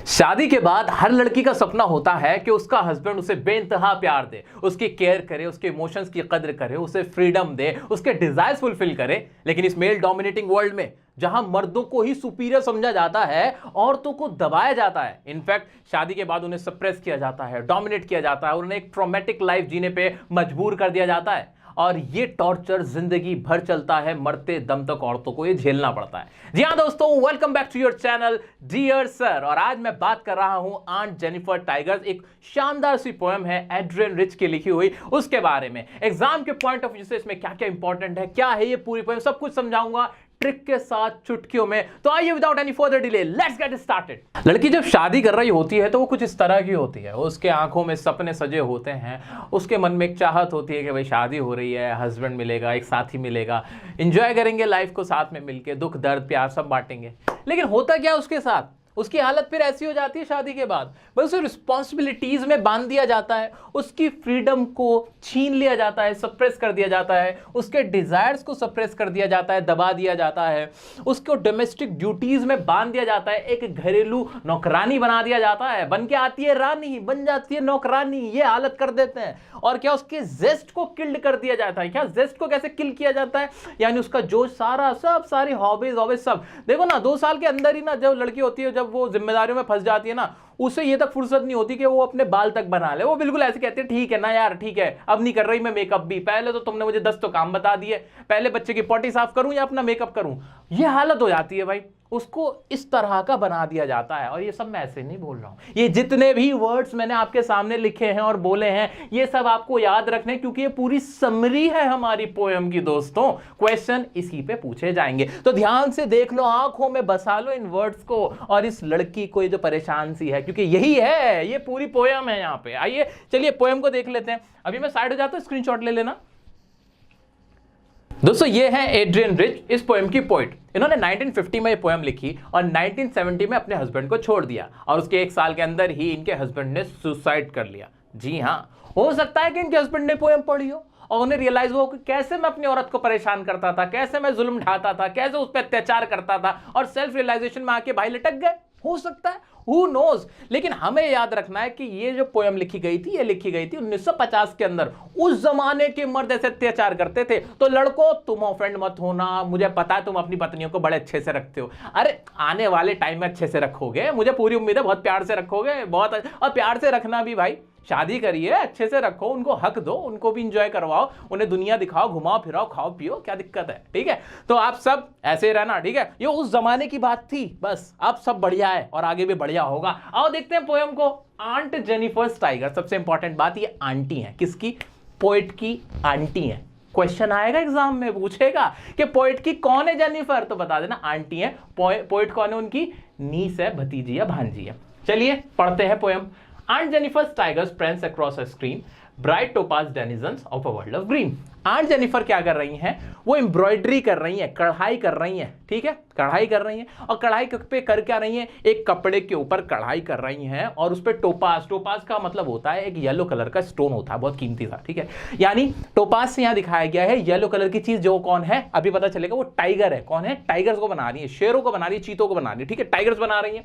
शादी के बाद हर लड़की का सपना होता है कि उसका हस्बैंड उसे बेइंतहा प्यार दे, उसकी केयर करे, उसके इमोशंस की कद्र करे, उसे फ्रीडम दे, उसके डिजायर्स फुलफिल करे। लेकिन इस मेल डोमिनेटिंग वर्ल्ड में जहां मर्दों को ही सुपीरियर समझा जाता है, औरतों को दबाया जाता है, इनफैक्ट शादी के बाद उन्हें सप्रेस किया जाता है, डोमिनेट किया जाता है, उन्हें एक ट्रॉमेटिक लाइफ जीने पे मजबूर कर दिया जाता है। और ये टॉर्चर जिंदगी भर चलता है, मरते दम तक औरतों को ये झेलना पड़ता है। जी हां दोस्तों, welcome back to your channel dear sir. और आज मैं बात कर रहा हूं आंट जेनिफर टाइगर्स, एक शानदार सी पोएम है एड्रियन रिच की लिखी हुई, उसके बारे में। एग्जाम के पॉइंट ऑफ व्यू से इसमें क्या क्या इंपॉर्टेंट है, क्या है ये पूरी पोएम, सब कुछ समझाऊंगा ट्रिक के साथ, चुटकियों में। तो आइए without any further delay let's get started. लड़की जब शादी कर रही होती है तो वो कुछ इस तरह की होती है, उसके आंखों में सपने सजे होते हैं, उसके मन में एक चाहत होती है कि भाई शादी हो रही है, हस्बैंड मिलेगा, एक साथी मिलेगा, एंजॉय करेंगे लाइफ को साथ में मिलके, दुख दर्द प्यार सब बांटेंगे। लेकिन होता क्या उसके साथ, उसकी हालत फिर ऐसी हो जाती है शादी के बाद, बस उसे रिस्पॉन्सिबिलिटीज में बांध दिया जाता है, उसकी फ्रीडम को छीन लिया जाता है, सप्रेस कर दिया जाता है, उसके डिजायर्स को सप्रेस कर दिया जाता है, दबा दिया जाता है, उसको डोमेस्टिक ड्यूटीज में बांध दिया जाता है, एक घरेलू नौकरानी बना दिया जाता है। बन के आती है रानी, बन जाती है नौकरानी, ये हालत कर देते हैं। और क्या उसके जेस्ट को किल्ड कर दिया जाता है। क्या जेस्ट को कैसे किल किया जाता है, यानी उसका जोश, सारा सब सारी हॉबीज सब। देखो ना, 2 साल के अंदर ही ना जब लड़की होती है, जब वो जिम्मेदारियों में फंस जाती है ना, उसे ये तक फुर्सत नहीं होती कि वो अपने बाल तक बना ले। वो बिल्कुल ऐसे कहते हैं, ठीक है ना यार, ठीक है, अब नहीं कर रही मैं मेकअप भी, पहले तो तुमने मुझे 10 तो काम बता दिए, पहले बच्चे की पॉटी साफ करूं या अपना मेकअप करूं। ये हालत हो जाती है भाई, उसको इस तरह का बना दिया जाता है। और ये सब मैं ऐसे नहीं बोल रहा हूं, ये जितने भी वर्ड्स मैंने आपके सामने लिखे हैं और बोले हैं, ये सब आपको याद रखने, क्योंकि ये पूरी समरी है हमारी पोएम की दोस्तों। क्वेश्चन इसी पे पूछे जाएंगे, तो ध्यान से देख लो, आंखों में बसा लो इन वर्ड्स को और इस लड़की को, ये जो परेशान सी है, क्योंकि यही है, ये पूरी पोएम है यहाँ पे। आइए चलिए पोएम को देख लेते हैं। अभी मैं साइड हो जाता हूं, स्क्रीनशॉट ले लेना। दोस्तों ये है एड्रियन रिच, इस पोएम की पोइट। इन्होंने 1950 में ये पोएम लिखी और 1970 में अपने हस्बैंड को छोड़ दिया, और उसके 1 साल के अंदर ही इनके हस्बैंड ने सुसाइड कर लिया। जी हाँ, हो सकता है कि इनके हस्बैंड ने पोएम पढ़ी हो और उन्हें रियलाइज हो कि कैसे मैं अपनी औरत को परेशान करता था, कैसे मैं जुल्म ढाता था, कैसे उस पर अत्याचार करता था, और सेल्फ रियलाइजेशन में आके भाई लटक गए। हो सकता है, Who knows? लेकिन हमें याद रखना है कि ये जो पोएम लिखी गई थी, ये लिखी गई थी 1950 के अंदर। उस जमाने के मर्द ऐसे अत्याचार करते थे। तो लड़कों, तुम ऑफेंड मत होना, मुझे पता है तुम अपनी पत्नियों को बड़े अच्छे से रखते हो। अरे आने वाले टाइम में अच्छे से रखोगे, मुझे पूरी उम्मीद है, बहुत प्यार से रखोगे, बहुत। और प्यार से रखना भी भाई, शादी करिए, अच्छे से रखो, उनको हक दो, उनको भी इंजॉय करवाओ, उन्हें दुनिया दिखाओ, घुमाओ फिराओ, खाओ पियो, क्या दिक्कत है, ठीक है। तो आप सब ऐसे रहना, ठीक है। ये उस जमाने की बात थी, बस अब सब बढ़िया है और आगे भी बढ़िया होगा। आओ देखते हैं पोएम को। आंट जेनिफर टाइगर, सबसे इंपॉर्टेंट बात, ये आंटी है। किसकी? पोएट की आंटी है। क्वेश्चन आएगा एग्जाम में, पूछेगा कि पोएट की कौन है जेनिफर, तो बता देना आंटी है। पोएट कौन है? उनकी नीस है, भतीजी है, भांजी है। चलिए पढ़ते हैं poem. Aunt Jennifer's tigers prance across a screen, bright topaz denizens of a world of green. Aunt Jennifer क्या कर रही हैं? वो एम्ब्रॉयडरी कर रही हैं, कढ़ाई कर रही हैं, ठीक है, कढ़ाई कर रही हैं। और कढ़ाई पे कर क्या रही हैं? एक कपड़े के ऊपर कढ़ाई कर रही हैं, और उस पर टोपाज, टोपाज का मतलब होता है एक येलो कलर का स्टोन होता है, बहुत कीमती था, ठीक है। यानी टोपाज से यहाँ दिखाया गया है येलो कलर की चीज, जो कौन है अभी पता चलेगा, वो टाइगर है। कौन है? टाइगर्स को बना रही है, शेरों को बना रही है, चीतों को बना रही है, ठीक है, टाइगर्स बना रही है।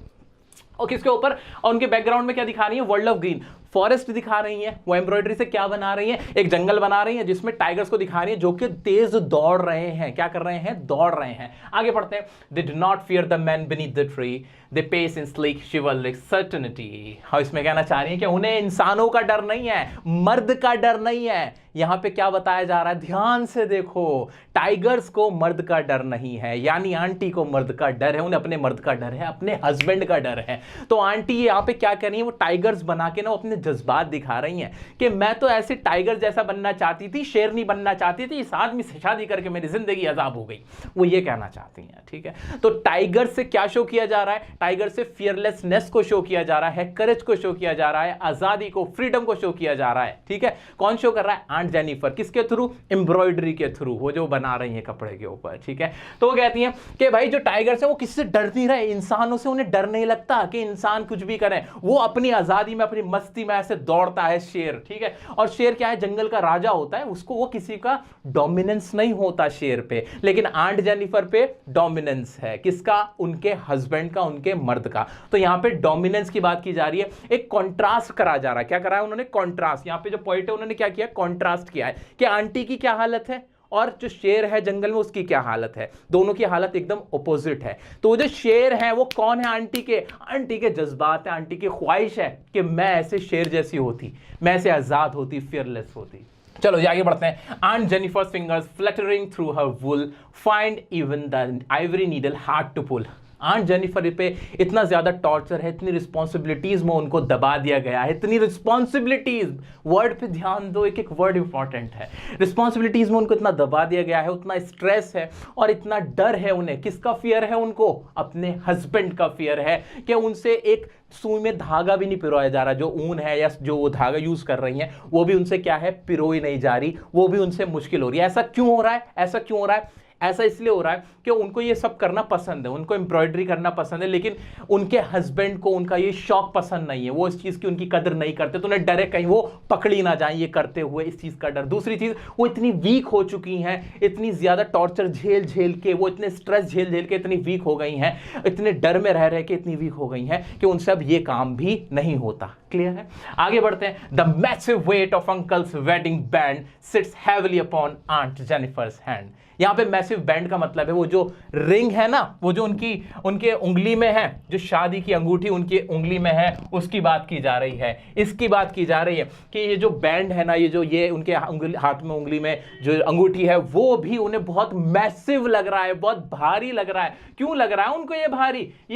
और किसके ऊपर? और उनके बैकग्राउंड में क्या दिखा रही है? वर्ल्ड ऑफ ग्रीन, फॉरेस्ट दिखा रही है। वो एम्ब्रॉयडरी से क्या बना रही है? एक जंगल बना रही है, जिसमें टाइगर्स को दिखा रही है, जो कि तेज दौड़ रहे हैं। क्या कर रहे हैं? दौड़ रहे हैं। आगे पढ़ते हैं। They do not fear the man beneath the tree, they pace in sleek chivalric certainty. और इसमें कहना चाह रही है कि उन्हें इंसानों का डर नहीं है, मर्द का डर नहीं है। यहां पे क्या बताया जा रहा है, ध्यान से देखो, टाइगर्स को मर्द का डर नहीं है, यानी आंटी को मर्द का डर है, उन्हें अपने मर्द का डर है, अपने हस्बैंड का डर है। तो आंटी यहां पे क्या कर रही है? वो टाइगर्स बना के ना अपने जज्बात दिखा रही हैं कि मैं तो ऐसे टाइगर जैसा बनना चाहती थी, शेरनी बनना चाहती थी, इस आदमी से शादी करके मेरी जिंदगी अजाब हो गई। वो ये कहना चाहती हैं, ठीक है। तो टाइगर से क्या शो किया जा रहा है? टाइगर से फियरलेसनेस को शो किया जा रहा है, करेज को शो किया जा रहा है, आजादी को, फ्रीडम को शो किया जा रहा है, ठीक है। कौन शो कर रहा है? Aunt Jennifer. किसके थ्रू? एम्ब्रॉयडरी के थ्रू, वो जो बना रही है कपड़े के ऊपर, ठीक है। तो वो कहती हैं कि भाई जो टाइगर्स है वो किसी से डर नहीं रहे, इंसानों से उन्हें डर नहीं लगता कि इंसान कुछ भी करें, वो अपनी आजादी में अपनी मस्ती में ऐसे दौड़ता है शेर, ठीक है। और शेर क्या है, जंगल का राजा होता है, उसको वो किसी का डोमिनेंस नहीं होता शेर पे, लेकिन आंट जेनिफर पे डोमिनेंस है। किसका? उनके हस्बैंड का, उनके मर्द का। तो यहां पे डोमिनेंस की बात की जा रही है, एक कॉन्ट्रास्ट करा जा रहा है। क्या करा है उन्होंने? कॉन्ट्रास्ट। यहां पे जो पॉइंट है उन्होंने क्या किया? कॉन्ट्रास्ट किया है कि आंटी की क्या हालत है और जो शेर है जंगल में उसकी क्या हालत है। दोनों की हालत एकदम ऑपोजिट है। तो वो जो शेर है वो कौन है? आंटी के, आंटी के जज्बात है, आंटी की ख्वाहिश है कि मैं ऐसे शेर जैसी होती, मैं ऐसे आजाद होती, फियरलेस होती। चलो ये आगे बढ़ते हैं। Aunt Jennifer's fingers fluttering through her wool find even the ivory needle hard to pull. Aunt Jennifer पे इतना ज्यादा टॉर्चर है, इतनी रिस्पॉन्सिबिलिटीज में उनको दबा दिया गया है, इतनी रिस्पॉन्सिबिलिटीज, वर्ड पे ध्यान दो, एक एक वर्ड इंपॉर्टेंट है। रिस्पॉन्सिबिलिटीज में उनको इतना दबा दिया गया है, उतना स्ट्रेस है और इतना डर है उन्हें। किसका फियर है उनको? अपने हस्बैंड का फियर है कि उनसे एक सुई में धागा भी नहीं पिरोया जा रहा। जो ऊन है या जो वो धागा यूज कर रही हैं वो भी उनसे क्या है? पिरोई नहीं जा रही, वो भी उनसे मुश्किल हो रही है। ऐसा क्यों हो रहा है? ऐसा क्यों हो रहा है? ऐसा इसलिए हो रहा है कि उनको ये सब करना पसंद है, उनको एम्ब्रॉयडरी करना पसंद है, लेकिन उनके हस्बैंड को उनका ये शौक पसंद नहीं है, वो इस चीज की उनकी कदर नहीं करते। तो उन्हें डर है कहीं वो पकड़ी ना जाए ये करते हुए, इस चीज का डर। दूसरी चीज, वो इतनी वीक हो चुकी हैं, इतनी ज्यादा टॉर्चर झेल झेल के, वो इतने स्ट्रेस झेल झेल के इतनी वीक हो गई हैं, इतने डर में रह रहे के इतनी वीक हो गई हैं कि उनसे अब ये काम भी नहीं होता। क्लियर है? आगे बढ़ते हैं। The massive weight of uncle's wedding band sits heavily upon aunt Jennifer's hand. यहां पे मैसिव बैंड का मतलब है वो जो रिंग है ना, वो जो उनके उंगली में है, जो शादी की अंगूठी उनकी उंगली में है, उसकी बात की जा रही है। इसकी बात की जा रही है कि ये जो बैंड है ना, ये उनके हाथ में उंगली में जो अंगूठी है वो भी उन्हें बहुत मैसिव लग रहा है, बहुत भारी लग रहा है। क्यों लग रहा है उनको ये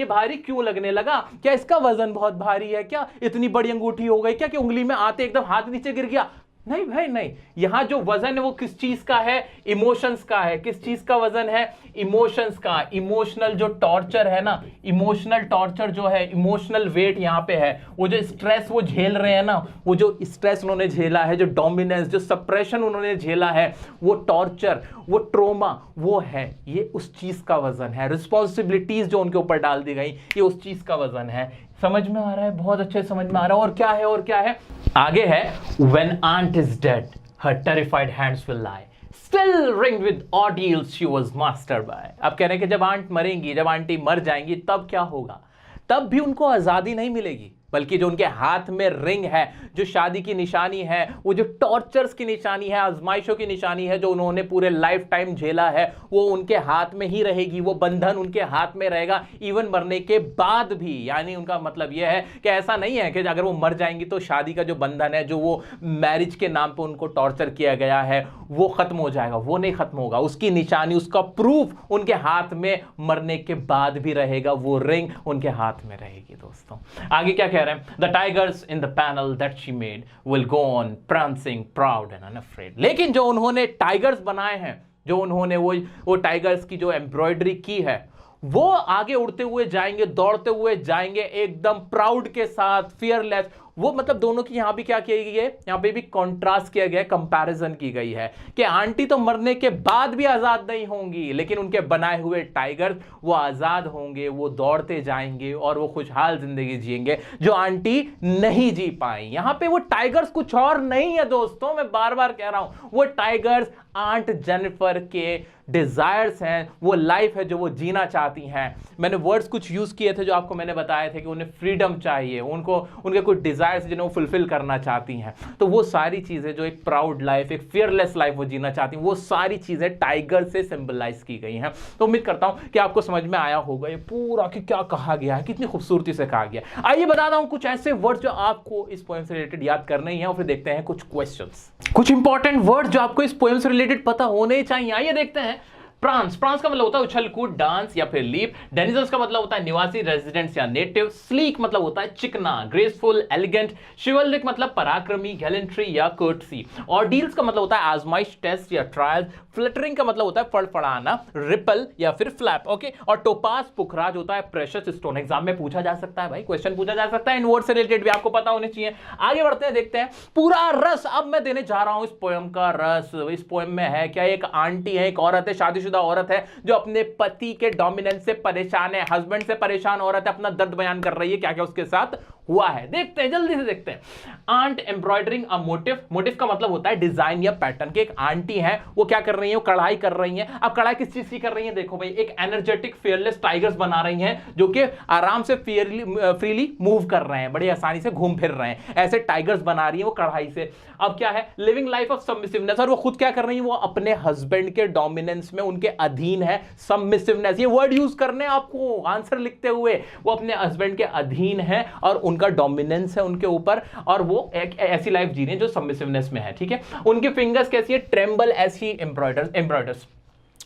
भारी क्यों लगने लगा? क्या इसका वजन बहुत भारी है? क्या इतनी बड़ी अंगूठी हो गई क्या कि उंगली में आते एकदम हाथ नीचे गिर गया? नहीं भाई नहीं। यहां जो वजन है वो किस चीज का है? इमोशंस का है। किस चीज का वजन है? इमोशंस का। इमोशनल जो टॉर्चर है ना, इमोशनल टॉर्चर जो है, इमोशनल वेट यहां पे है। वो जो स्ट्रेस वो झेल रहे हैं ना, वो जो स्ट्रेस उन्होंने झेला है, जो डोमिनेंस, जो सप्रेशन उन्होंने झेला है, वो टॉर्चर, वो ट्रोमा, वो है, ये उस चीज का वजन है। रिस्पॉन्सिबिलिटीज जो उनके ऊपर डाल दी गई, ये उस चीज का वजन है। समझ में आ रहा है? बहुत अच्छे समझ में आ रहा है। और क्या है? और क्या है? आगे है when aunt is dead her terrified hands will lie still ringed with ordeals she was mastered by। अब कह रहे हैं कि जब आंट मरेंगी, जब आंटी मर जाएंगी, तब क्या होगा? तब भी उनको आजादी नहीं मिलेगी, बल्कि जो उनके हाथ में रिंग है, जो शादी की निशानी है, वो जो टॉर्चर्स की निशानी है, आजमाइशों की निशानी है, जो उन्होंने पूरे लाइफ टाइम झेला है, वो उनके हाथ में ही रहेगी। वो बंधन उनके हाथ में रहेगा इवन मरने के बाद भी। यानी उनका मतलब यह है कि ऐसा नहीं है कि अगर वो मर जाएंगी तो शादी का जो बंधन है, जो वो मैरिज के नाम पर उनको टॉर्चर किया गया है, वो खत्म हो जाएगा। वो नहीं खत्म होगा। उसकी निशानी, उसका प्रूफ उनके हाथ में मरने के बाद भी रहेगा। वो रिंग उनके हाथ में रहेगी। दोस्तों आगे क्या कह रहे हैं? The tigers in the panel that she made will go on prancing proud and unafraid। लेकिन जो उन्होंने टाइगर्स बनाए हैं, जो उन्होंने वो टाइगर्स की जो एम्ब्रॉयडरी की है, वो आगे उड़ते हुए जाएंगे, दौड़ते हुए जाएंगे, एकदम प्राउड के साथ, फियरलेस। वो मतलब दोनों की यहां भी क्या किया गया है? यहां पे भी कॉन्ट्रास्ट किया गया है, कंपैरिजन की गई है कि आंटी तो मरने के बाद भी आजाद नहीं होंगी, लेकिन उनके बनाए हुए टाइगर वो आजाद होंगे, वो दौड़ते जाएंगे और वो खुशहाल जिंदगी जिएंगे, जो आंटी नहीं जी पाई। यहां पे वो टाइगर्स कुछ और नहीं है दोस्तों, मैं बार बार कह रहा हूं, वो टाइगर्स आंट जेनिफर के डिजायर्स हैं, वो लाइफ है जो वो जीना चाहती हैं। मैंने वर्ड्स कुछ यूज किए थे जो आपको मैंने बताए थे कि उन्हें फ्रीडम चाहिए, उनको उनके कुछ डिजायर्स जिन्हें वो फुलफिल करना चाहती हैं। तो वो सारी चीजें जो एक प्राउड लाइफ, एक फियरलेस लाइफ वो जीना चाहती हैं, वो सारी चीजें टाइगर से सिंबलाइज की गई हैं। तो उम्मीद करता हूं कि आपको समझ में आया होगा ये पूरा कि क्या कहा गया है, कितनी खूबसूरती से कहा गया। आइए बताता हूं कुछ ऐसे वर्ड्स जो आपको इस पोएम से रिलेटेड याद करने ही हैं, और फिर देखते हैं कुछ क्वेश्चंस, कुछ इंपॉर्टेंट वर्ड्स जो आपको इस पोएम से रिलेटेड पता होने चाहिए। आइए देखते हैं। प्रांस, प्रांस का मतलब होता है उछल कूद, डांस या फिर लीप। डेनिजन्स का मतलब होता है निवासी, रेजिडेंट्स या नेटिव। स्लीक मतलब होता है चिकना, ग्रेसफुल, एलिगेंट। शिवल्रिक मतलब पराक्रमी, गैलेंट्री या कर्टसी। ऑर्डील्स का मतलब होता है आजमाइश, टेस्ट या ट्रायल। फ्लटरिंग का मतलब होता है फड़फड़ाना, रिपल या फिर फ्लैप। ओके। और टोपास, पुखराज होता है प्रेशियस स्टोन। एग्जाम में पूछा जा सकता है भाई, क्वेश्चन पूछा जा सकता है, इन वर्ड से रिलेटेड भी आपको पता होने चाहिए। आगे बढ़ते हैं, देखते हैं पूरा रस अब मैं देने जा रहा हूं इस पोएम का। रस इस पोएम में है क्या? एक आंटी है, एक औरत है, शादीशुदा शादीशुदा औरत है जो अपने पति के डोमिनेंस से परेशान है, हस्बैंड से परेशान औरत है, अपना दर्द बयान कर रही है क्या क्या उसके साथ हुआ है। देखते हैं, जल्दी से देखते हैं। Aunt embroidering a motif, motif का मतलब होता है डिजाइन या पैटर्न। के एक आंटी है, वो क्या कर रही है, वो कढ़ाई कर रही है। अब कढ़ाई किस चीज की कर रही है, देखो भाई, एक एनर्जेटिक फियरलेस टाइगर्स बना रही हैं जो कि आराम से फ्रीली मूव कर रहे हैं, बड़ी आसानी से घूम फिर रहे हैं, ऐसे टाइगर्स बना रही है वो कढ़ाई से। अब क्या है, लिविंग लाइफ ऑफ सबमिसिवनेस, और वो खुद क्या कर रही है, वो अपने हस्बैंड के डोमिनेंस में उनके अधीन है। सबमिसिवनेस, ये वर्ड यूज करने आपको आंसर लिखते हुए, वो अपने हस्बैंड के अधीन है और उनका डोमिनेंस है उनके ऊपर, और वो एक ऐसी लाइफ जी रही है जो सबमिसिवनेस में है। ठीक है, उनकी फिंगर्स कैसी है, ट्रेम्बल एज ही एम्ब्रॉयडर्स,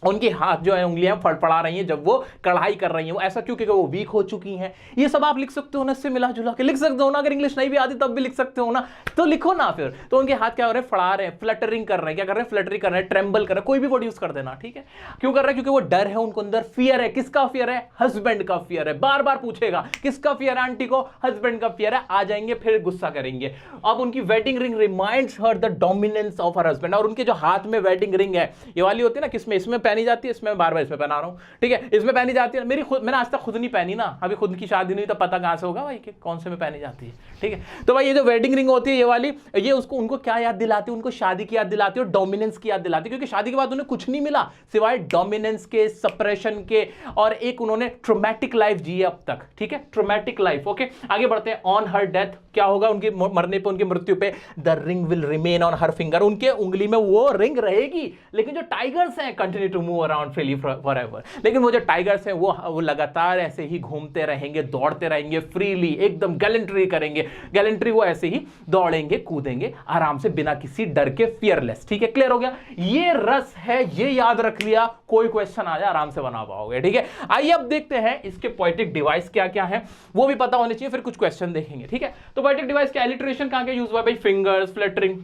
उनके हाथ जो है, उंगलियां फड़फड़ा रही हैं जब वो कढ़ाई कर रही हैं। वो ऐसा क्यों, क्योंकि वो वीक हो चुकी हैं। ये सब आप लिख सकते हो ना, इससे मिला जुला के लिख सकते हो ना। अगर इंग्लिश नहीं भी आती तब भी लिख सकते हो ना, तो लिखो ना फिर। तो उनके हाथ क्या हो रहे हैं, फड़ा रहे हैं, फ्लटरिंग कर रहे हैं। क्या कर रहे हैं, फ्लटरिंग कर रहे हैं, ट्रेम्बल कर रहे हैं, कोई भी वर्ड यूज कर देना। ठीक है, क्यों कर रहे हैं, क्योंकि वो डर है उनको अंदर, फियर है। किसका फियर है, हस्बैंड का फियर है। बार बार पूछेगा किसका फियर है, आंटी को हस्बैंड का फियर है। आ जाएंगे फिर गुस्सा करेंगे। अब उनकी wedding ring reminds her the dominance of her husband, और उनके जो हाथ में वेडिंग रिंग है, ये वाली होती है ना, किसमें, इसमें पहनी जाती है, इसमें बार इसमें पहना रहा हूं। ठीक है, इसमें पहनी जाती है, मेरी खुद, मैंने आज तक खुद नहीं पहनी ना, अभी खुद की शादी नहीं, तो पता कहां से होगा भाई कि कौन से में पहनी जाती है। ठीक है, तो भाई ये जो वेडिंग रिंग होती है ये वाली, ये उसको, उनको क्या याद दिलाती है, उनको शादी की याद दिलाती है और डोमिनेंस की याद दिलाती है, क्योंकि शादी के बाद उन्हें कुछ नहीं मिला सिवाय डोमिनेंस के, सप्रेशन के, और एक उन्होंने ट्रोमैटिक लाइफ जी है अब तक। ठीक है, ट्रोमैटिक लाइफ। ओके, आगे बढ़ते हैं। ऑन हर डेथ, क्या होगा उनके मरने पे, उनकी मृत्यु पे, the ring will remain on her finger, उनके उंगली में वो रिंग रहेगी, लेकिन जो टाइगर्स हैं continue to move around freely forever. लेकिन वो जो टाइगर्स हैं वो लगातार ऐसे ही घूमते रहेंगे, दौड़ते रहेंगे, फ्रीली एकदम गैलेंट्री करेंगे। गैलेंट्री, वो ऐसे ही दौड़ेंगे, कूदेंगे आराम से, बिना किसी डर के, फियरलेस। ठीक है, क्लियर हो गया। ये रस है, ये याद रख लिया, कोई क्वेश्चन आ जाए आराम से बना पाओगे। ठीक है, आइए अब देखते हैं इसके पोएटिक डिवाइस क्या क्या है, वो भी पता होने चाहिए, फिर कुछ क्वेश्चन देखेंगे। ठीक है, तो पोएटिक डिवाइस का एलिट्रेशन कहां के यूज हुआ भाई, फिंगर्स, फ्लटरिंग।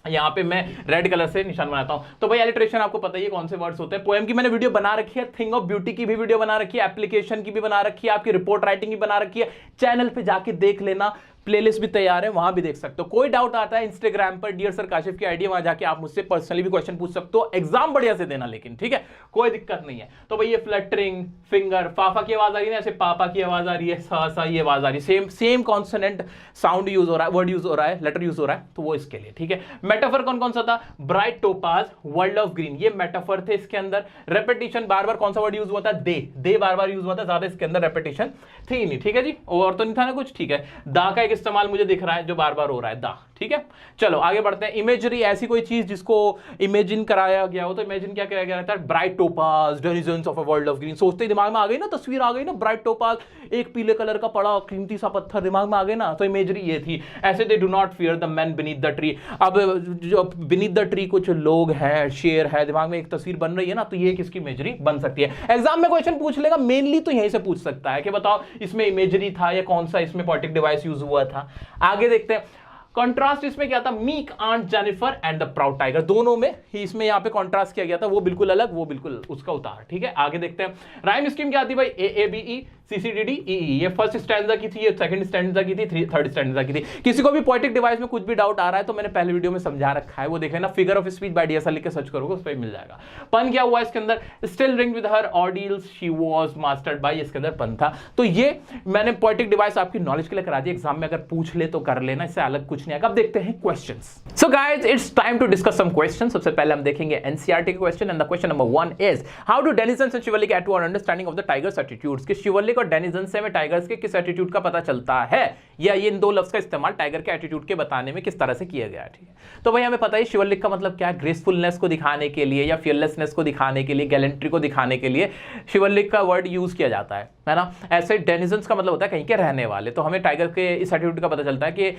यहां पे मैं रेड कलर से निशान बनाता हूं। तो भाई एलिट्रेशन आपको पता ही है कौन से वर्ड्स होते हैं। पोएम की मैंने वीडियो बना रखी है, थिंग ऑफ ब्यूटी की भी वीडियो बना रखी है, एप्लीकेशन की भी बना रखी है, आपकी रिपोर्ट राइटिंग की बना रखी है। चैनल पे जाके देख लेना, प्लेलिस्ट भी तैयार है, वहां भी देख सकते हो। कोई डाउट आता है इंस्टाग्राम पर डियर सर काशिफ की आईडी, वहां जाके आप मुझसे पर्सनली भी क्वेश्चन पूछ सकते हो, एग्जाम बढ़िया से देना, लेकिन ठीक है, कोई दिक्कत नहीं है। तो भाई ये फ्लटरिंग, फिंगर, फाफा की आवाज आ रही है, ऐसे पापा की आवाज आ रही है, सा ये आवाज आ रही है, सेम कॉन्सोनेंट साउंड यूज हो रहा है, वर्ड यूज हो रहा है, लेटर यूज हो रहा है, तो वो इसके लिए। ठीक है, मेटाफर कौन कौन सा था, bright topaz, world of green, ये मेटाफर थे इसके अंदर। रेपिटेशन, बार बार कौन सा वर्ड यूज हुआ था, दे बार बार यूज हुआ था, ज्यादा इसके अंदर रेपिटेशन थी नहीं। ठीक है जी, और तो नहीं था ना कुछ। ठीक है, दा का एक इस्तेमाल मुझे दिख रहा है जो बार बार हो रहा है, दा। ठीक है, चलो आगे बढ़ते हैं। इमेजरी, ऐसी कोई चीज जिसको इमेजिन कराया गया हो, तो इमेजिन क्या कराया गया था, bright topaz, denizens of a world of green. सोचते ही दिमाग में आ गई ना, तस्वीर आ गई ना, ब्राइट टोपाज, एक पीले कलर का पड़ा कीमती सा पत्थर दिमाग में आ गए ना, तो इमेजरी ये थी। ऐसे दे do not fear the man beneath the tree. अब जो बीनीथ द ट्री कुछ लोग हैं, शेर है, दिमाग में एक तस्वीर बन रही है ना, तो ये किसकी इमेजरी बन सकती है। एग्जाम में क्वेश्चन पूछ लेगा, मेनली तो यहीं से पूछ सकता है कि बताओ इसमें इमेजरी था या कौन सा इसमें पोएटिक डिवाइस यूज हुआ था। आगे देखते हैं। कॉन्ट्रास्ट इसमें क्या था, meek aunt Jennifer and the proud tiger, दोनों में ही इसमें यहां पे कॉन्ट्रास्ट किया गया था, वो बिल्कुल अलग, वो बिल्कुल उसका उतार। ठीक है, आगे देखते हैं। राइम स्कीम क्या थी भाई, AABE CCDD EE, ये फर्स्ट स्टैंजा की थी, ये सेकंड स्टैंजा की थी, थर्ड स्टैंजा की थी। किसी को भी पोएटिक डिवाइस में कुछ भी डाउट आ रहा है तो मैंने पहले वीडियो में समझा रखा है, वो देख लेना। Figure of speech bye DSR लिख के सर्च करोगे, उस पर मिल जाएगा। पन क्या हुआ इसके अंदर, still ring with her ordeals she was mastered by, इसके अंदर पन था। तो ये मैंने पोएटिक डिवाइस आपकी नॉलेज के लिए करा दी, एग्जाम में अगर पूछ ले तो कर लेना, इससे अलग कुछ नहीं आएगा। अब देखते हैं questions. So guys, it's time to discuss some questions. सबसे पहले हम देखेंगे NCERT के question, and the question number 1 is how do denizens and Shivalik get to our understanding of the tigers attitudes. कि शिवल्लिक और डेनिजन्स से टाइगर्स के किस एटीट्यूड का पता चलता है, या ये इन दो लफ्ज का इस्तेमाल टाइगर के एटीट्यूड के बताने में किस तरह से किया गया है। ठीक है, तो भाई हमें पता है शिवल्लिक का मतलब क्या है, ग्रेसफुलनेस को दिखाने के लिए या फियरलेसनेस को दिखाने के लिए, गैलेंट्री को दिखाने के लिए शिवल्लिक का वर्ड यूज किया जाता है ना। ऐसे डेनिजन्स का मतलब होता है कहीं के रहने वाले। तो हमें टाइगर के इस एटीट्यूड का पता चलता है कि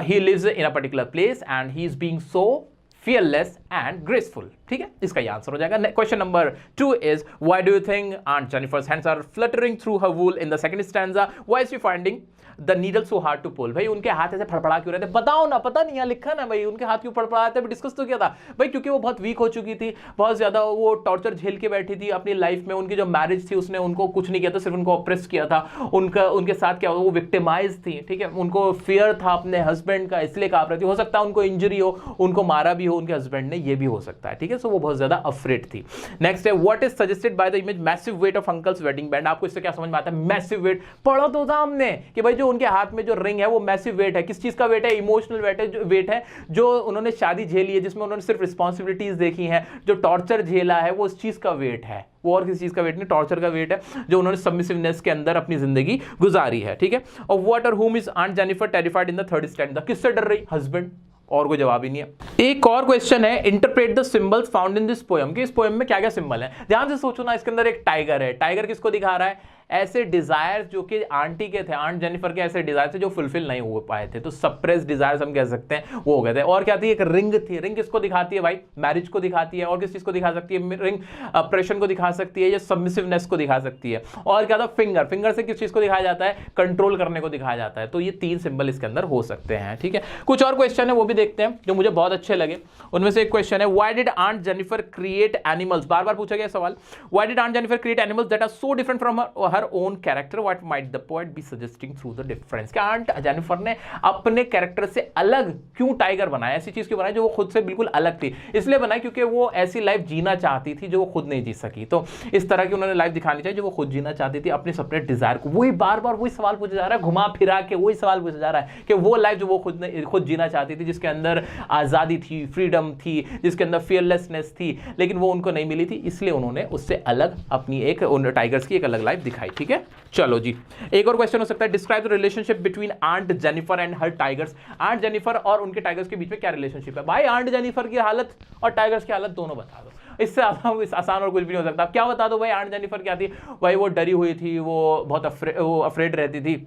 he lives in a particular place and he is being so fearless and graceful। ठीक है, इसका ये आंसर हो जाएगा। Question number 2 is why do you think Aunt Jennifer's hands are fluttering through her wool in the second stanza? Why is she finding the needle so hard to pull? भाई उनके हाथ ऐसे फड़फड़ा क्यों रहे थे, बताओ ना, पता नहीं, यहाँ लिखा ना भाई, उनके हाथ क्यों फड़फड़ा थे, डिस्कस तो किया था भाई, क्योंकि वो बहुत वीक हो चुकी थी, बहुत ज्यादा वो टॉर्चर झेल के बैठी थी अपनी लाइफ में। उनकी जो मैरिज थी उसने उनको कुछ नहीं किया था, सिर्फ उनको ऑप्रेस किया था। उनके साथ क्या हुआ, वो विक्टिमाइज थी। ठीक है, उनको फियर था अपने हस्बैंड का, इसलिए कांप रही थी। हो सकता है उनको इंजरी हो, उनको मारा भी हो उनके हस्बैंड ने, ये भी हो सकता है। ठीक है, सो वो बहुत ज्यादा अफ्रेड थी। नेक्स्ट है what is suggested by the image massive weight of uncle's wedding band. आपको इससे क्या समझ में आता है? मैसिव वेट पढ़ा तो था हमने कि भाई जो उनके हाथ में जो रिंग है वो मैसिव वेट है। किस चीज का वेट है? इमोशनल वेट है जो उन्होंने शादी झेली है, जिसमें उन्होंने सिर्फ रिस्पॉन्सिबिलिटीज देखी हैं, जो टॉर्चर झेला है वो उस चीज का वेट है, वो और किसी चीज का वेट नहीं, टॉर्चर का वेट है जो उन्होंने सबमिसिवनेस के अंदर अपनी जिंदगी गुजारी है। ठीक है। और व्हाट और whom is aunt Jennifer terrified in the third standard. किससे डर रही? हस्बैंड। और कोई जवाब ही नहीं है। एक और क्वेश्चन है interpret the symbols found in this poem, कि इस पोएम में क्या क्या सिंबल है। ध्यान से सोचो ना, इसके अंदर एक टाइगर है। टाइगर किसको दिखा रहा है? ऐसे डिजायर्स जो कि आंटी के थे, आंट जेनिफर के ऐसे डिजायर थे जो फुलफिल नहीं हो पाए थे, तो सप्रेस डिजायर्स हम कह सकते हैं वो हो गए थे। और क्या थी? एक रिंग थी। रिंग किसको दिखाती है भाई? मैरिज को दिखाती है। और किस चीज को दिखा सकती है? रिंग ऑपरेशन को दिखा सकती है या सबमिसिवनेस को दिखा सकती है। और क्या था? फिंगर। फिंगर से किस चीज को दिखाया जाता है? कंट्रोल करने को दिखाया जाता है। तो ये 3 सिंबल इसके अंदर हो सकते हैं। ठीक है। कुछ और क्वेश्चन है वो भी देखते हैं जो मुझे बहुत अच्छे लगे। उनमें से एक क्वेश्चन है why did Aunt Jennifer create animals. बार बार पूछा गया सवाल, why did Aunt Jennifer create animals that are so different from her own character, what might the poet be suggesting through the difference. क्या आंट जेनिफर ने अपने character से अलग क्यों टाइगर बनाया? ऐसी चीज क्यों बनाई जो वो खुद से बिल्कुल अलग थी? इसलिए बनाई क्योंकि वो ऐसी लाइफ जीना चाहती थी जो वो खुद नहीं जी सकी। तो इस तरह की उन्होंने लाइफ दिखानी चाहिए जो वो खुद जीना चाहती थी, अपने सेपरेट डिजायर को। वही बार बार वही सवाल पूछा जा रहा है, घुमा फिरा के वही सवाल पूछा जा रहा है कि वो लाइफ जो वो खुद जीना चाहती थी, जिसके अंदर आजादी थी, फ्रीडम थी, जिसके अंदर फियरलेसनेस थी, लेकिन वो उनको नहीं मिली थी, इसलिए उन्होंने उससे अलग अपनी एक टाइगर्स की एक अलग लाइफ दिखाई। ठीक है। चलो जी, एक और क्वेश्चन हो सकता है describe the relationship between aunt Jennifer and her tigers. Aunt Jennifer और उनके टाइगर्स के बीच में क्या रिलेशनशिप है? भाई आंट जेनिफर की हालत और टाइगर्स की हालत दोनों बता दो। इससे आसान और कुछ भी नहीं हो सकता। क्या बता दो भाई? आंट जेनिफर क्या थी भाई? वो डरी हुई थी, वो बहुत अफ्रेड रहती थी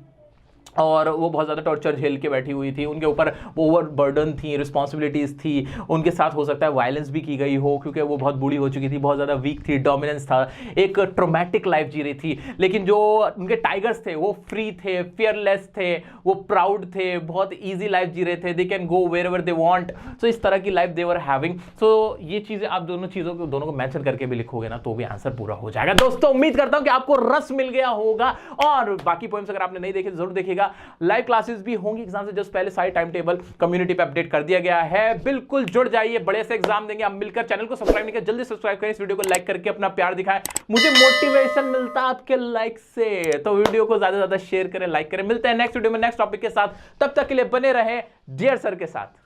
और वो बहुत ज़्यादा टॉर्चर झेल के बैठी हुई थी। उनके ऊपर ओवर बर्डन थी, रिस्पॉन्सिबिलिटीज़ थी। उनके साथ हो सकता है वायलेंस भी की गई हो क्योंकि वो बहुत बूढ़ी हो चुकी थी, बहुत ज़्यादा वीक थी, डोमिनेंस था, एक ट्रोमैटिक लाइफ जी रही थी। लेकिन जो उनके टाइगर्स थे वो फ्री थे, फियरलेस थे, वो प्राउड थे, बहुत ईजी लाइफ जी रहे थे। They can go wherever they want. So इस तरह की लाइफ दे वर हैविंग। सो ये चीज़ें आप दोनों को मेंशन करके भी लिखोगे ना तो भी आंसर पूरा हो जाएगा। दोस्तों उम्मीद करता हूँ कि आपको रस मिल गया होगा और बाकी पोएम्स अगर आपने नहीं देखे जरूर देखिएगा। लाइव क्लासेस भी होंगी एग्जाम से जस्ट पहले, सारी टाइम टेबल कम्युनिटी पे अपडेट कर दिया गया है। बिल्कुल जुड़ जाइए, बड़े से एग्जाम देंगे आप मिलकर। चैनल को सब्सक्राइब नहीं किया जल्दी सब्सक्राइब करें, इस वीडियो को लाइक करके अपना प्यार दिखाएं। मुझे मोटिवेशन मिलता है आपके लाइक से, तो वीडियो को ज्यादा से ज्यादा शेयर करें, लाइक करें। मिलते हैं नेक्स्ट वीडियो में नेक्स्ट टॉपिक के साथ, तब तक के लिए बने रहें डियर सर के साथ।